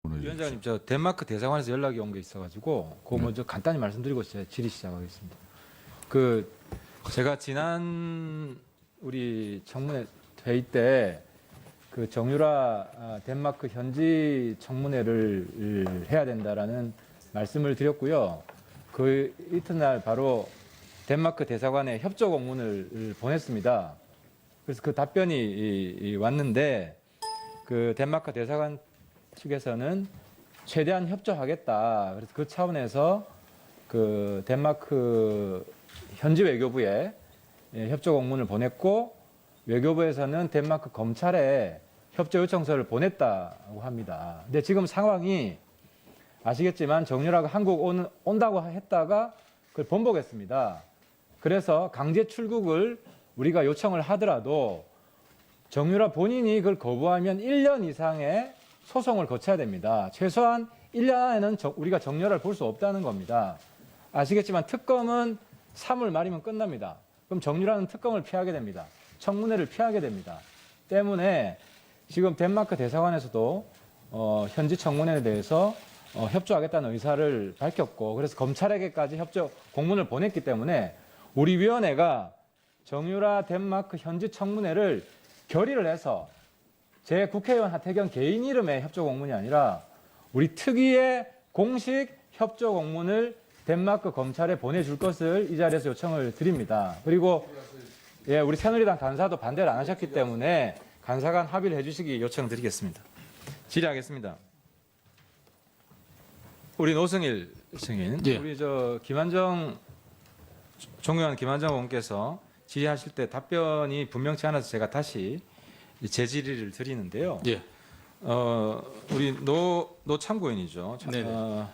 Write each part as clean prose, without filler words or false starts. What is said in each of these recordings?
위원장님, 저 덴마크 대사관에서 연락이 온 게 있어가지고 그거 먼저 간단히 말씀드리고 제 질의 시작하겠습니다. 그 제가 지난 우리 청문회 회의 때 그 정유라 덴마크 현지 청문회를 해야 된다라는 말씀을 드렸고요. 그 이튿날 바로 덴마크 대사관에 협조 공문을 보냈습니다. 그래서 그 답변이 왔는데 그 덴마크 대사관 측에서는 최대한 협조하겠다. 그래서 그 차원에서 그 덴마크 현지 외교부에 협조 공문을 보냈고 외교부에서는 덴마크 검찰에 협조 요청서를 보냈다고 합니다. 근데 지금 상황이 아시겠지만 정유라가 한국 온다고 했다가 그걸 번복했습니다. 그래서 강제 출국을 우리가 요청을 하더라도 정유라 본인이 그걸 거부하면 1년 이상의 소송을 거쳐야 됩니다. 최소한 1년 안에는 우리가 정유라를 볼 수 없다는 겁니다. 아시겠지만 특검은 3월 말이면 끝납니다. 그럼 정유라는 특검을 피하게 됩니다. 청문회를 피하게 됩니다. 때문에 지금 덴마크 대사관에서도 현지 청문회에 대해서 협조하겠다는 의사를 밝혔고 그래서 검찰에게까지 협조 공문을 보냈기 때문에 우리 위원회가 정유라 덴마크 현지 청문회를 결의를 해서 제 국회의원 하태경 개인 이름의 협조 공문이 아니라 우리 특위의 공식 협조 공문을 덴마크 검찰에 보내줄 것을 이 자리에서 요청을 드립니다. 그리고 우리 새누리당 간사도 반대를 안 하셨기 때문에 간사 간 합의를 해주시기 요청드리겠습니다. 질의하겠습니다. 우리 노승일 증인, 예. 우리 저 김한정 존경하는 김한정 의원께서 질의하실 때 답변이 분명치 않아서 제가 다시 재질의를 드리는데요. 예. 우리 노참고인이죠. 네네.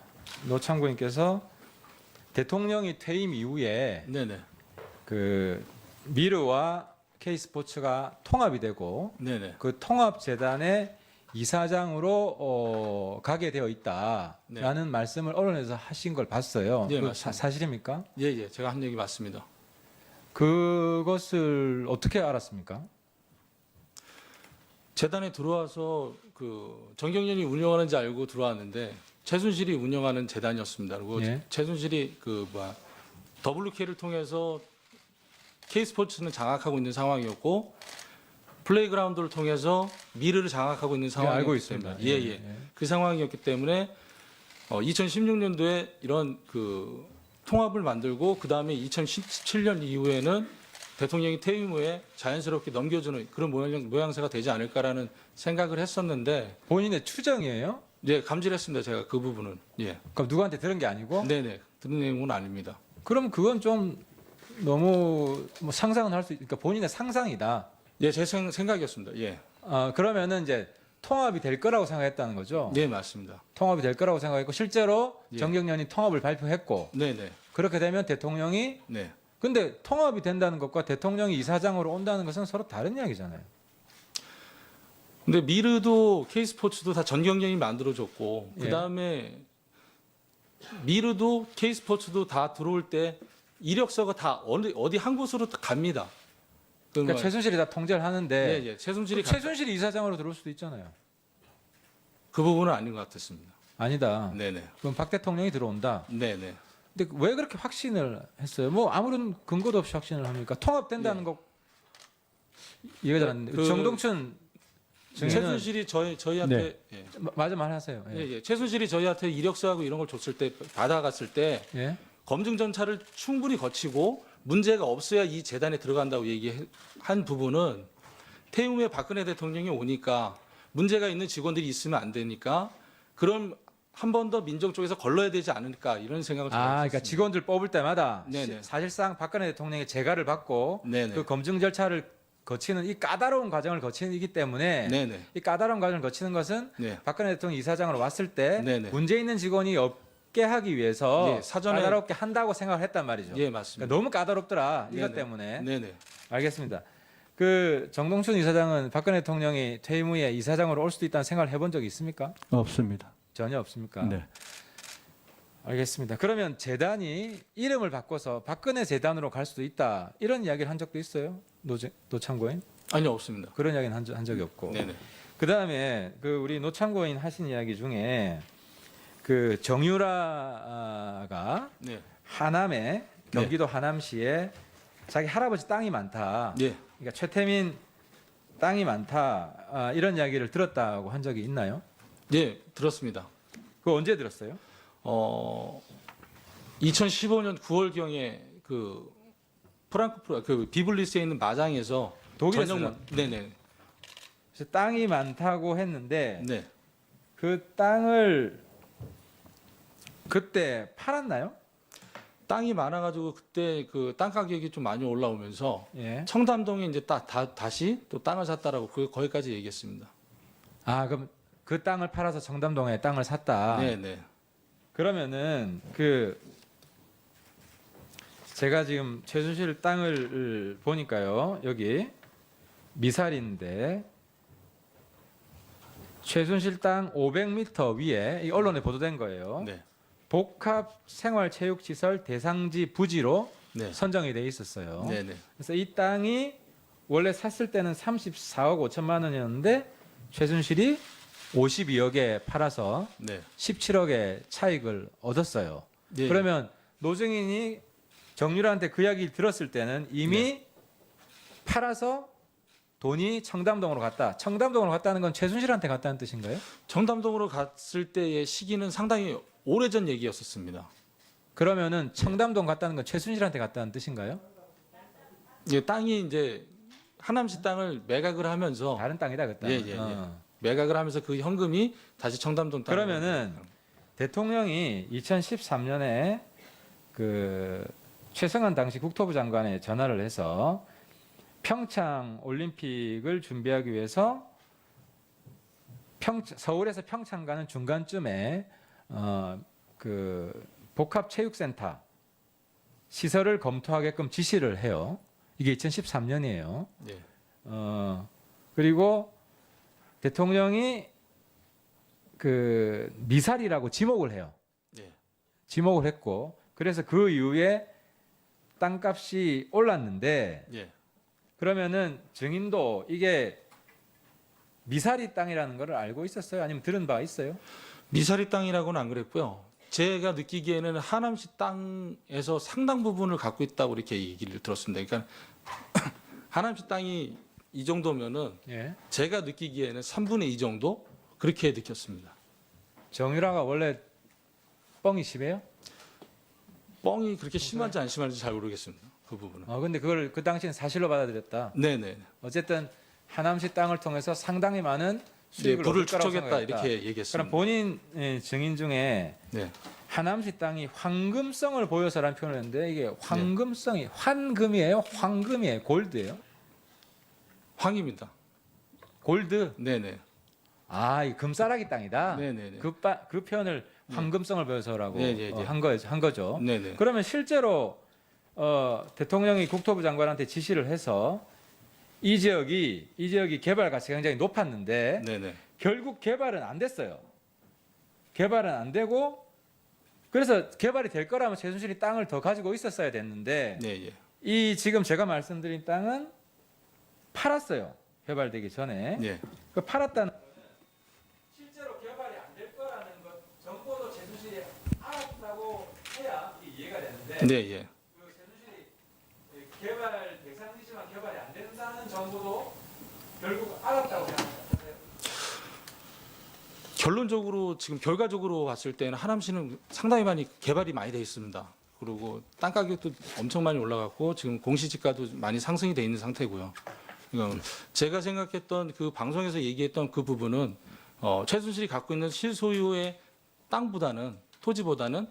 노참고인께서 대통령이 퇴임 이후에 네네. 그 미르와 K스포츠가 통합이 되고 네네. 그 통합재단의 이사장으로 가게 되어 있다라는 말씀을 언론에서 하신 걸 봤어요. 네, 그 맞습니다. 사실입니까? 예. 제가 한 얘기 맞습니다. 그것을 어떻게 알았습니까? 재단에 들어와서 그 정경련이 운영하는지 알고 들어왔는데 최순실이 운영하는 재단이었습니다. 그리고 예. 최순실이 WK를 통해서 K스포츠는 장악하고 있는 상황이었고 플레이그라운드를 통해서 미르를 장악하고 있는 상황이었기 알고 있습니다. 때문에 예. 그 상황이었기 때문에 2016년도에 이런 그 통합을 만들고 그 다음에 2017년 이후에는 대통령이 퇴임 후에 자연스럽게 넘겨주는 그런 모양새가 되지 않을까라는 생각을 했었는데 본인의 추정이에요? 예, 감지했습니다. 제가 그 부분은 예, 그럼 누구한테 들은 게 아니고? 네네 그런 내용은 아닙니다. 그럼 그건 좀 너무 뭐 상상은 할 수 그러니까 본인의 상상이다. 예, 제 생각이었습니다. 예, 그러면은 이제 통합이 될 거라고 생각했다는 거죠? 네 맞습니다. 통합이 될 거라고 생각했고 실제로 예. 정경련이 통합을 발표했고 네네 그렇게 되면 대통령이 네. 근데 통합이 된다는 것과 대통령이 이사장으로 온다는 것은 서로 다른 이야기잖아요. 근데 미르도 K스포츠도 다 전경련이 만들어줬고 예. 그 다음에 미르도 K스포츠도 다 들어올 때 이력서가 다 어디 한 곳으로 다 갑니다. 그러니까 최순실이 다 통제를 하는데 예, 최순실이 최순실이 이사장으로 들어올 수도 있잖아요. 그 부분은 아닌 것 같았습니다. 아니다. 네네. 그럼 박 대통령이 들어온다. 네네. 근데 왜 그렇게 확신을 했어요? 뭐 아무런 근거도 없이 확신을 합니까? 통합된다는 거 이해가 잘 안 되는데 정동춘 증인은 최순실이 저희한테 예. 맞아 말하세요. 예, 예. 최순실이 저희한테 이력서하고 이런 걸 줬을 때 받아갔을 때 예. 검증 절차를 충분히 거치고 문제가 없어야 이 재단에 들어간다고 얘기한 부분은 퇴임 후에 박근혜 대통령이 오니까 문제가 있는 직원들이 있으면 안 되니까 그럼 한 번 더 민정 쪽에서 걸러야 되지 않을까 이런 생각을 그러니까 했습니다. 직원들 뽑을 때마다 네네. 사실상 박근혜 대통령의 재가를 받고 네네. 그 검증 절차를 거치는 이 까다로운 과정을 거치기 때문에 네네. 이 까다로운 과정을 거치는 것은 네. 박근혜 대통령 이사장으로 왔을 때 네네. 문제 있는 직원이 없게 하기 위해서 예, 사전에 까다롭게 한다고 생각을 했단 말이죠. 예, 맞습니다. 그러니까 너무 까다롭더라 이것 네네. 때문에. 네네. 알겠습니다. 그 정동춘 이사장은 박근혜 대통령이 퇴임 후에 이사장으로 올 수도 있다는 생각을 해본 적이 있습니까? 없습니다. 전혀 없습니까? 네. 알겠습니다. 그러면 재단이 이름을 바꿔서 박근혜 재단으로 갈 수도 있다 이런 이야기를 한 적도 있어요? 노참고인? 아니요 없습니다. 그런 이야기는 한 적이 없고 네네. 그 다음에 그 우리 노창고인 하신 이야기 중에 그 정유라가 네. 하남에 경기도 하남시에 자기 할아버지 땅이 많다. 예. 그러니까 최태민 땅이 많다. 이런 이야기를 들었다고 한 적이 있나요? 예, 들었습니다. 그거 언제 들었어요? 2015년 9월경에 그 프랑크푸르트 그 비블리스에 있는 마장에서 독일에서 전용문 네네 그래서 땅이 많다고 했는데 네. 그 땅을 그때 팔았나요? 땅이 많아가지고 그때 그 땅 가격이 좀 많이 올라오면서 예. 청담동에 이제 다시 또 땅을 샀다라고 거기까지 얘기했습니다. 아 그럼 그 땅을 팔아서 청담동에 땅을 샀다. 네네. 그러면은 그 제가 지금 최순실 땅을 보니까요. 여기 미살인데 최순실 땅 500m 위에 이 언론에 보도된 거예요. 네. 복합 생활체육시설 대상지 부지로 네. 선정이 돼 있었어요. 네네. 그래서 이 땅이 원래 샀을 때는 34억 5천만 원이었는데 최순실이 52억에 팔아서 네. 17억의 차익을 얻었어요. 네. 그러면 노증인이 정유라한테 그 이야기를 들었을 때는 이미 팔아서 돈이 청담동으로 갔다. 청담동으로 갔다는 건 최순실한테 갔다는 뜻인가요? 청담동으로 갔을 때의 시기는 상당히 오래전 얘기였었습니다. 그러면은 청담동 갔다는 건 최순실한테 갔다는 뜻인가요? 예, 땅이 이제 하남시 땅을 매각을 하면서 다른 땅이다 그때. 예, 예, 예. 매각을 하면서 그 현금이 다시 청담동 땅. 그러면은 대통령이 2013년에 그 최승환 당시 국토부 장관에 전화를 해서 평창 올림픽을 준비하기 위해서 서울에서 평창 가는 중간쯤에 그 복합체육센터 시설을 검토하게끔 지시를 해요. 이게 2013년이에요. 예. 그리고 대통령이 그 미살이라고 지목을 해요. 예. 지목을 했고 그래서 그 이후에 땅값이 올랐는데 예. 그러면은 증인도 이게 미사리 땅이라는 걸 알고 있었어요? 아니면 들은 바 있어요? 미사리 땅이라고는 안 그랬고요. 제가 느끼기에는 하남시 땅에서 상당 부분을 갖고 있다고 이렇게 얘기를 들었습니다. 그러니까 하남시 땅이 이 정도면은 예. 제가 느끼기에는 3분의 2 정도 그렇게 느꼈습니다. 정유라가 원래 뻥이 심해요? 뻥이 그렇게 심한지 안 심한지 잘 모르겠습니다. 그 부분은. 근데 그걸 그 당시엔 사실로 받아들였다. 네네. 어쨌든 하남시 땅을 통해서 상당히 많은 네, 수익을 불을 얻을 거라고 축적했다 생각했다. 이렇게 얘기했습니다. 그럼 본인 증인 중에 네. 하남시 땅이 황금성을 보여서라는 표현을 했는데 이게 황금성이 환금이에요? 황금이에요? 골드예요? 황입니다. 골드? 네네. 이 금싸라기 땅이다. 네네네. 그 표현을 황금성을 보여서라고 네, 네, 네. 한 거죠. 네네. 그러면 실제로 대통령이 국토부 장관한테 지시를 해서 이 지역이 개발 가치가 굉장히 높았는데 네네. 결국 개발은 안 됐어요. 개발은 안 되고 그래서 개발이 될 거라면 최순실이 땅을 더 가지고 있었어야 됐는데 네, 예. 이 지금 제가 말씀드린 땅은 팔았어요. 개발되기 전에. 네. 그 팔았다는 거는 실제로 개발이 안 될 거라는 것 정보도 최순실이 알았다고 해야 이게 이해가 되는데 네, 예. 그 최순실이 개발 대상이지만 개발이 안 된다는 정보도 결국 알았다고 생각하세요? 결론적으로 지금 결과적으로 봤을 때는 하남시는 상당히 많이 개발이 많이 돼 있습니다. 그리고 땅 가격도 엄청 많이 올라갔고 지금 공시지가도 많이 상승이 돼 있는 상태고요. 그러니까 제가 생각했던 그 방송에서 얘기했던 그 부분은 최순실이 갖고 있는 실소유의 땅보다는 토지보다는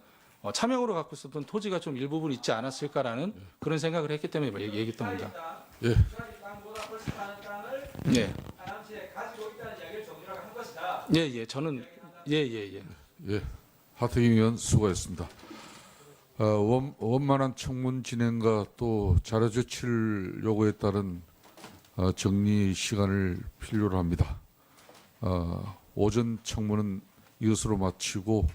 차명으로 갖고 있었던 토지가 좀 일부분 있지 않았을까라는 그런 생각을 했기 때문에 얘기했던 겁니다. 예. 땅보다 훨씬 많은 땅을 네, 하남시에 가지고 있다는 이야기를 정유라가 한 것이다. 예, 예, 저는 예. 예. 하태경 의원 수고했습니다. 원만한 청문 진행과 또 자료 제출 요구에 따른 정리 시간을 필요로 합니다. 오전 청문은 이것으로 마치고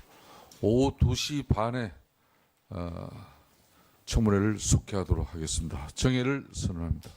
오후 2시 반에 청문회를 속개하도록 하겠습니다. 정회를 선언합니다.